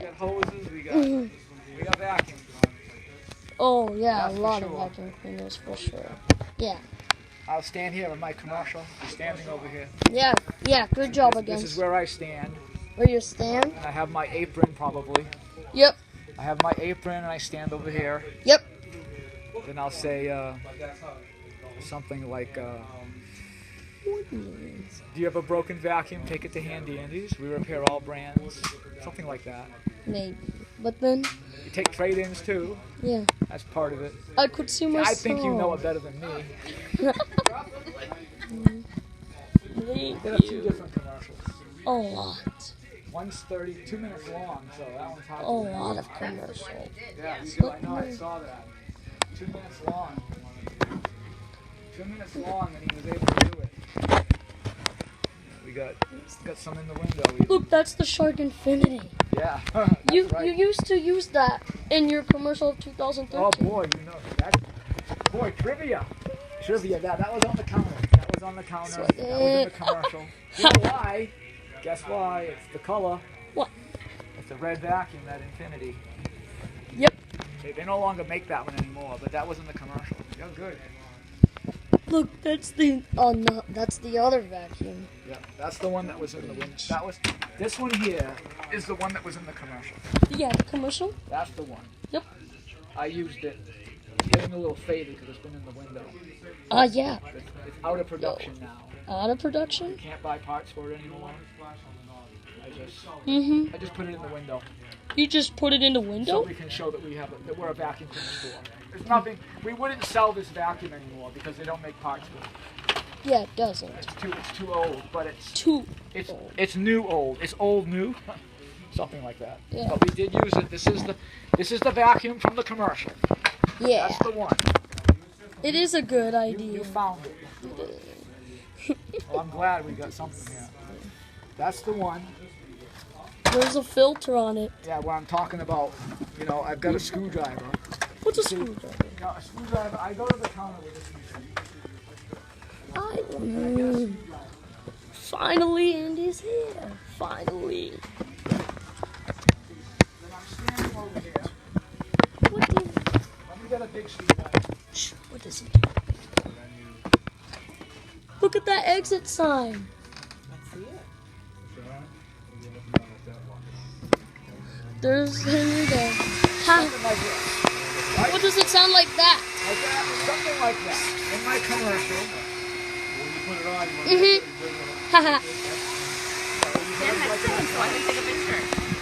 got hoses. We got vacuums. Oh yeah, That's a for lot of sure. vacuum cleaners for sure. Yeah. I'll stand here in my commercial. I'm standing over here. Yeah. Good job again. This is where I stand. Where you stand? I have my apron probably. Yep. I have my apron and I stand over here. Yep. Then I'll say something like, do you have a broken vacuum? Take it to Handy Andy's. We repair all brands. Something like that. Maybe. But then, You take trade-ins too. yeah. That's part of it. I could see myself. I think you know it better than me. We got a few different commercials. A lot. One's 2 minutes long, so that one's hard. A lot of commercials. Yeah, so I know, I saw that. 2 minutes long. 2 minutes long, and he was able to do it. We got some in the window. Look, that's the Shark Infinity. Yeah, that's You right. you used to use that in your commercial of 2013. Oh boy, you know that. Boy, trivia. That was on the counter. That was on the counter. That was in the commercial. You know why? Guess why? It's the color. What? It's a red vacuum, that Infinity. Yep. They no longer make that one anymore, but that was in the commercial. You're good. Look, that's the no, that's the other vacuum. Yeah, that's the one that was in the window. This one here is the one that was in the commercial. Yeah, the commercial. That's the one. Yep. I used it. It's getting a little faded because it's been in the window. Yeah. It's out of production now. Out of production. You can't buy parts for it anymore. Mhm. I just put it in the window You just put it in the so window. we can show that that we're a vacuum cleaner store. There's nothing. We wouldn't sell this vacuum anymore because they don't make parts for it. Yeah, it doesn't. It's too old, but it's old. it's new old. It's old new. Something like that. Yeah. But we did use it. This is the vacuum from the commercial. Yeah. That's the one. It is a good idea. You found it. Well, I'm glad we got something here. That's the one. There's a filter on it. Yeah, what I'm talking about. You know, I've got a screwdriver. What's a screwdriver? You know, a screwdriver. I go to the counter with this. Finally, Andy's here. Finally. Then I'm standing over here. What do Let me get a big screwdriver. What does he do? Look at that exit sign. There's Henry there. Ha. Something like this. What does it sound like that? Like that. Something like that. In my commercial. When you put it on, Mhm. Haha. Stand next to him so I can take a picture.